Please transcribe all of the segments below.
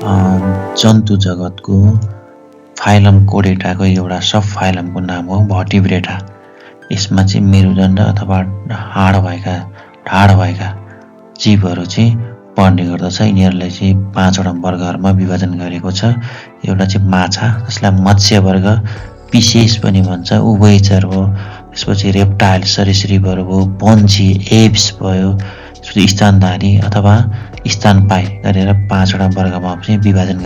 जन्तु जगतको फाइलम कोडेटाको एउटा सब फाइलमको नाम हो भर्टिब्रेटा। यसमा चाहिँ मेरुदण्ड अथवा ढाड भएका जीवहरू चाहिँ पर्ने गर्दछ। यिनीहरूलाई चाहिँ 5वटा वर्गहरूमा विभाजन गरेको छ। एउटा चाहिँ माछा, जसलाई मत्स्य वर्ग, पिसेस पनि भन्छ, उभयचर हो। त्यसपछि रेप्टाइल सरीसृपहरू भयो, पन्छी, एप्स भयो, त्यसपछि स्तनधारी अथवा स्तनपायी गरेर 5वटा वर्गमा चाहिँ विभाजन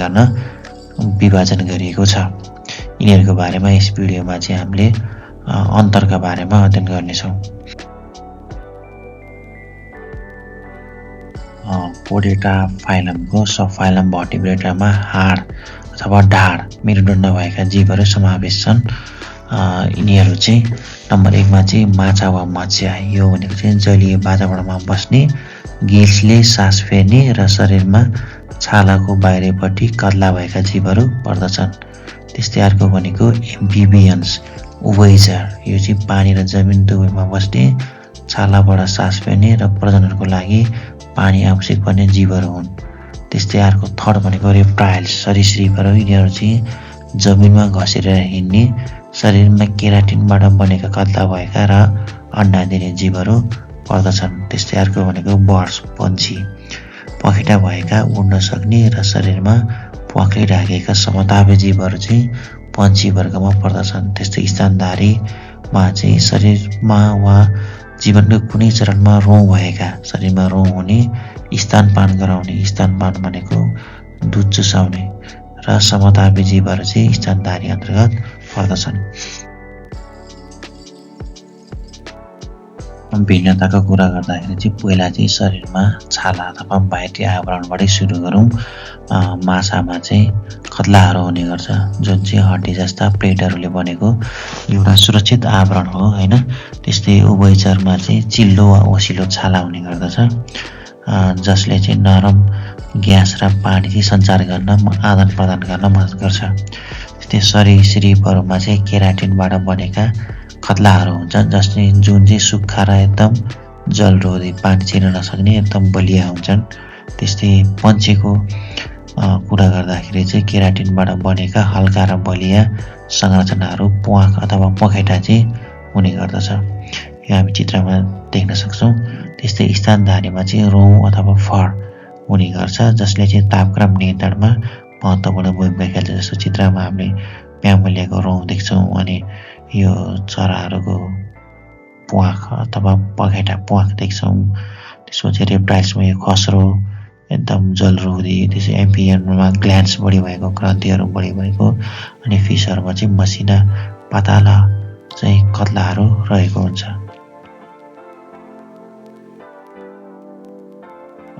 गरिएको छ। यिनीहरूको बारेमा यस भिडियोमा चाहिँ हामीले अन्तरका बारेमा अध्ययन गर्नेछौँ। कोडेटा फाइलमको सब फाइलम भर्टिब्रेटामा हाड अथवा ढाड मेरुदण्ड भएका जीवहरू समावेश छन्। यिनीहरू चाहिँ नम्बर 1 मा चाहिँ माछा वा मत्स्य। यो भनेको चाहिँ जलीय वातावरणमा बस्ने, गिल्सले सास फेर्ने र शरीरमा छालाको बाहिरपट्टि कत्ला भएका जीवहरू पर्दछन्। त्यस्तै अर्को भनेको एम्फिबियन्स उभयचर। यो चाहिँ पानी र जमिन दुवैमा बस्ने, छालाबाट सास फेर्ने र प्रजननको लागि पानी आवश्यक पर्ने जीवहरू हुन्। त्यस्तै अर्को थर्ड भनेको रेप्टाइल्स सरीसृपहरू। यिनीहरू चाहिँ जमिनमा घसेर हिँड्ने, शरीरमा केराटिनबाट बनेका कत्ला भएका र अन्डा दिने जीवहरू पर्दछन्। त्यस्तै अर्को भनेको बर्ड्स पन्छी, पखेटा भएका, उड्न सक्ने र शरीरमा प्वाखले ढाकेका समतापी जीवहरू चाहिँ पन्छी वर्गमा पर्दछन्। त्यस्तै स्तनधारीमा चाहिँ शरीरमा वा जीवनको कुनै चरणमा रौँ भएका, शरीरमा रौँ हुने, स्तनपान गराउने, स्तनपान भनेको दुध चुसाउने र समतापी जीवहरू चाहिँ स्तनधारी अन्तर्गत पर्दछन्। भिन्नताको कुरा गर्दाखेरि चाहिँ पहिला चाहिँ शरीरमा छाला अथवा बाहिरी आवरणबाटै सुरु गरौँ। माछामा चाहिँ कत्लाहरू हुने गर्छ, जुन चाहिँ हड्डी जस्ता प्लेटहरूले बनेको एउटा सुरक्षित आवरण हो हैन। त्यस्तै उभयचरमा चाहिँ चिल्लो वा ओसिलो छाला हुने गर्दछ, जसले चाहिँ नरम ग्यास र पानी चाहिँ सञ्चार गर्न, आदान प्रदान गर्न मद्दत गर्छ। त्यस्तै सरीसृपहरूमा चाहिँ केराटिनबाट बनेका कत्लाहरू हुन्छन्, जुन चाहिँ सुक्खा र एकदम जलरोधी, पानी छिर्न नसक्ने एकदम बलिया हुन्छन्। त्यस्तै पन्छीको कुरा गर्दाखेरि चाहिँ केराटिनबाट बनेका हल्का र बलिया संरचनाहरू प्वाख अथवा पखेटा चाहिँ हुने गर्दछ। यो हामी चित्रमा देख्न सक्छौँ। त्यस्तै स्तनधारीमा चाहिँ रौँ अथवा फर हुने गर्छ, जसले चाहिँ तापक्रम नियन्त्रणमा महत्त्वपूर्ण भूमिका खेल्छ। जस्तो चित्रमा हामीले प्यामोलियाको रौँ देख्छौँ, अनि यो चराहरूको प्वाख अथवा पखेटा प्वाख देख्छौँ। त्यसपछि रेप्टाइल्समा यो खस्रो एकदम जलरोधी, त्यसै एम्फिबियनमा ग्ल्यान्ड्स बढी भएको, ग्रन्थीहरू बढी भएको, अनि फिसहरूमा चाहिँ मसिना पातला चाहिँ कत्लाहरू रहेको हुन्छ।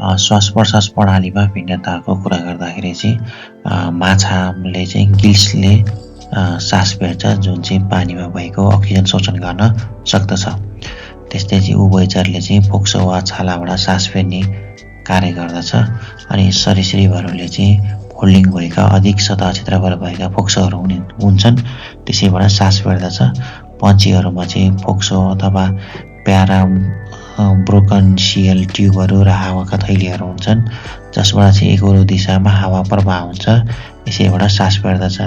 श्वास प्रश्वास प्रणालीमा भिन्नताको कुरा गर्दाखेरि चाहिँ माछाले चाहिँ गिल्सले सास फेर्छ, जुन चाहिँ पानीमा भएको अक्सिजन शोषण गर्न सक्दछ। त्यस्तै चाहिँ उभयचरले चाहिँ फोक्सो वा छालाबाट सास फेर्ने कार्य गर्दछ, अनि सरीसृपहरूले चाहिँ फोल्डिङ भएका, अधिक सतह क्षेत्रफल भएका फोक्सोहरू हुन्छन्, त्यसैबाट सास फेर्दछ। पन्छीहरूमा चाहिँ फोक्सो अथवा प्यारा ब्रोकन्सियल ट्युबहरू र हावाका थैलीहरू हुन्छन्, जसबाट चाहिँ एकोरो दिशामा हावा प्रवाह हुन्छ, यसैबाट सास फेर्दछ।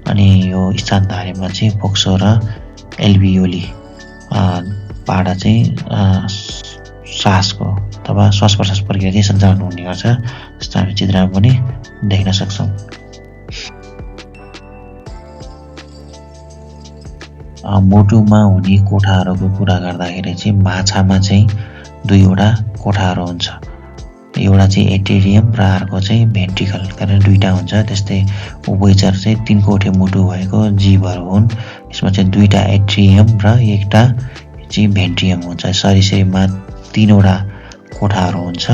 अनि यो स्तनधारीमा चाहिँ फोक्सो र एल्भियोली बाट चाहिँ सासको अथवा श्वास प्रश्वास प्रक्रिया चाहिँ सञ्चालन हुने गर्छ, जस्तो हामी चित्रमा पनि देख्न सक्छौँ। मुटुमा हुने कोठाहरूको कुरा गर्दाखेरि चाहिँ माछामा चाहिँ 2वटा कोठाहरू हुन्छ। एउटा चाहिँ एट्रियम र अर्को चाहिँ भेन्ट्रिकल गरेर 2टा हुन्छ। त्यस्तै उभयचर चाहिँ 3 कोठे मुटु भएको जीवहरू हुन्। यसमा चाहिँ 2टा एट्रियम र 1टा चाहिँ भेन्ट्रियम हुन्छ। सरीसृपमा 3वटा कोठाहरू हुन्छ,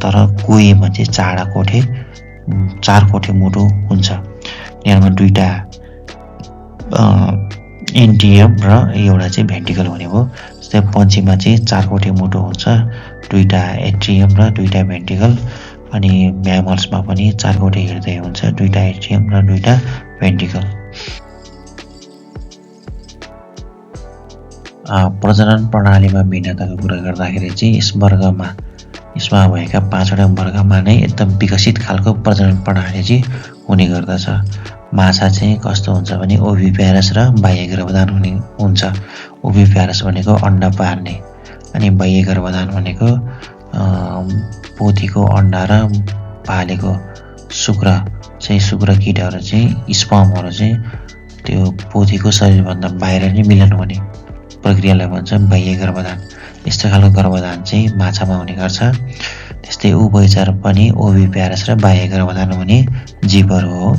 तर कोहीमा चाहिँ 4 कोठे मुटु हुन्छ। यहाँमा 2टा एन्टियम र एउटा चाहिँ भेन्ट्रिकल हुने भयो। जस्तै पन्छीमा चाहिँ 4 कोठे मुटु हुन्छ, 2टा एट्रियम र 2टा भेन्ट्रिकल। अनि म्यामल्समा पनि 4 कोठे हृदय हुन्छ, 2टा एट्रियम र 2टा भेन्ट्रिकल। प्रजनन प्रणालीमा भिन्नताको कुरा गर्दाखेरि चाहिँ यस वर्गमा यसमा भएका 5वटा वर्गमा नै एकदम विकसित खालको प्रजनन प्रणाली चाहिँ हुने गर्दछ। माछा चाहिँ कस्तो हुन्छ भने ओभिप्यारस र बाह्य गर्भधान हुने हुन्छ। ओभिप्यारस भनेको अन्डा पार्ने अनि बाह्य गर्भधान भनेको पोथीको अन्डा र पालेको शुक्र कीटहरू चाहिँ स्पर्महरू चाहिँ त्यो पोथीको शरीरभन्दा बाहिर नै मिलन हुने प्रक्रियालाई भन्छ बाह्य गर्भधान। यस्तो खालको गर्भधान चाहिँ माछामा हुने गर्छ। त्यस्तै उभयचर पनि ओभिप्यारस र बाह्य गर्भधान हुने जीवहरू हो।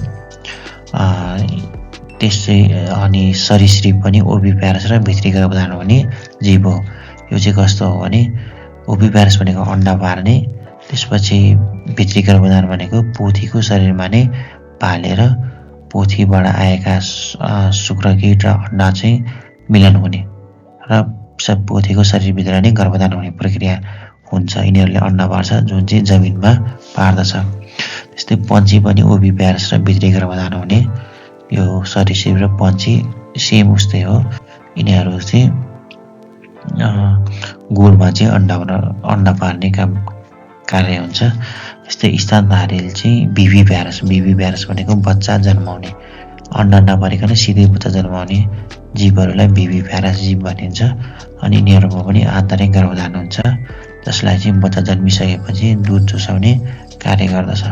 त्यस्तै अनि सरीसृप पनि ओभिप्यारस र भित्री गर्भधान हुने जीव हो। यो चाहिँ कस्तो हो भने ओभिप्यारस भनेको अन्डा पार्ने, त्यसपछि भित्री गर्भधान भनेको पोथीको शरीरमा नै पालेर पोथीबाट आएका शुक्रकीट र अन्डा चाहिँ मिलन हुने र पोथीको शरीरभित्र नै गर्भधान हुने प्रक्रिया हुन्छ। यिनीहरूले अन्डा पार्छ जुन चाहिँ जमिनमा पार्दछ। त्यस्तै पन्छी पनि ओभिप्यारस र भित्री गर्भधान हुने यो सरीसृप र पन्छी सेम उस्तै हो। यिनीहरू चाहिँ गोलमा चाहिँ अन्डा पार्ने कार्य हुन्छ। त्यस्तै स्तनधारी चाहिँ भिभिप्यारस भनेको बच्चा जन्माउने, अन्डा नपारिकन सिधै बच्चा जन्माउने जीवहरूलाई भिभिप्यारस जीव भनिन्छ। अनि यिनीहरूमा पनि आन्तरिक गर्भधान हुन्छ, जसलाई चाहिँ बच्चा जन्मिसकेपछि दुध चुसाउने कार्य गर्दछ।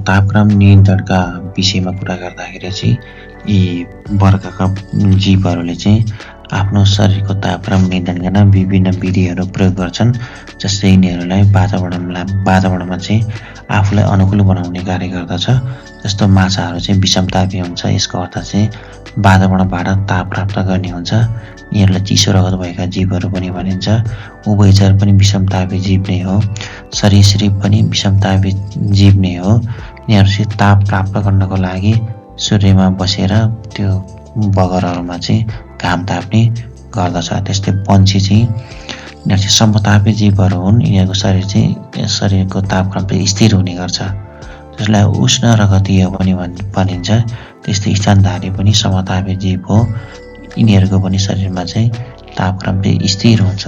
तापक्रम नियन्त्रणका विषयमा कुरा गर्दाखेरि चाहिँ यी वर्गका जीवहरूले चाहिँ आफ्नो शरीरको तापक्रम नियन्त्रण गर्न विभिन्न विधिहरू प्रयोग गर्छन्। जस्तै यिनीहरूलाई वातावरणमा चाहिँ आफूलाई अनुकूल बनाउने कार्य गर्दछ। जस्तो माछाहरू चाहिँ विषमतापी हुन्छ, यसको अर्थ चाहिँ वातावरणबाट ताप प्राप्त गर्ने हुन्छ। यिनीहरूलाई चिसो रगत भएका जीवहरू पनि भनिन्छ। उभयचर पनि विषमतापी जीव नै हो। सरीसृप पनि विषमतापी जीव नै हो। यिनीहरू चाहिँ ताप प्राप्त गर्नको लागि सूर्यमा बसेर त्यो बगरहरूमा चाहिँ घाम ताप्ने गर्दछ। त्यस्तै पन्छी चाहिँ यिनीहरू चाहिँ समतापी जीवहरू हुन्। यिनीहरूको शरीरको तापक्रम चाहिँ स्थिर हुने गर्छ, जसलाई उष्ण रगतीय पनि भनिन्छ। त्यस्तै स्तनधारी पनि समतापी जीव हो। यिनीहरूको पनि शरीरमा चाहिँ तापक्रम चाहिँ स्थिर हुन्छ।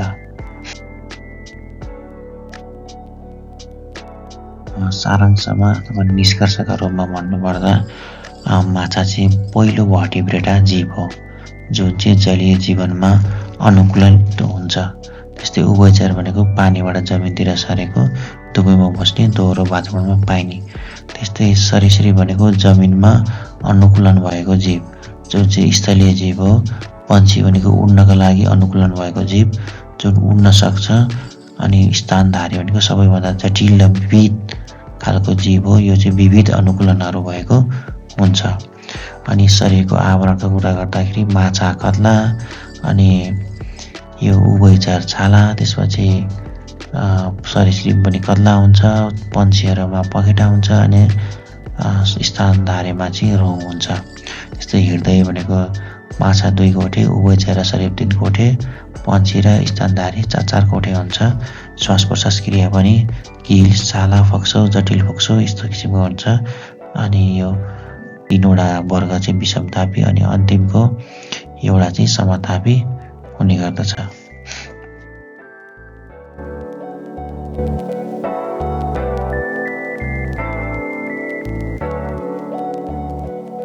सारांशमा अथवा निष्कर्षका रूपमा भन्नुपर्दा माछा चाहिँ पहिलो भर्टिब्रेटा जीव हो, जुन चाहिँ जलीय जीवनमा अनुकूलित हुन्छ। त्यस्तै उभयचर भनेको पानीबाट जमिनतिर सरेको दुवैमा बस्ने दोहोरो वातावरणमा पाइने। त्यस्तै सरीसृप भनेको जमिनमा अनुकूलन भएको जीव, जुन चाहिँ स्थलीय जीव हो। पन्छी भनेको उड्नका लागि अनुकूलन भएको जीव, जुन उड्न सक्छ। अनि स्तनधारी भनेको सबैभन्दा जटिल र विविध खालको जीव हो। यो चाहिँ विविध अनुकूलनहरू भएको हुन्छ। अनि शरीरको आवरणको कुरा गर्दाखेरि माछा कत्ला, अनि यो उभयचर छाला, त्यसपछि सरीसृप पनि कत्ला हुन्छ, पन्छीहरूमा पखेटा हुन्छ, अनि स्तनधारीमा चाहिँ रौँ हुन्छ। त्यस्तै हृदय भनेको माछा 2 कोठे, उभयचर र सरीसृप 3 कोठे, पन्छी र स्तनधारी 4 कोठे हुन्छ। श्वास प्रश्वास क्रिया पनि किल, छाला, फोक्सो, जटिल फोक्सो यस्तो किसिमको हुन्छ। अनि यो 3वटा वर्ग चाहिँ विषमतापी अनि अन्तिमको एउटा चाहिँ समतापी हुने गर्दछ।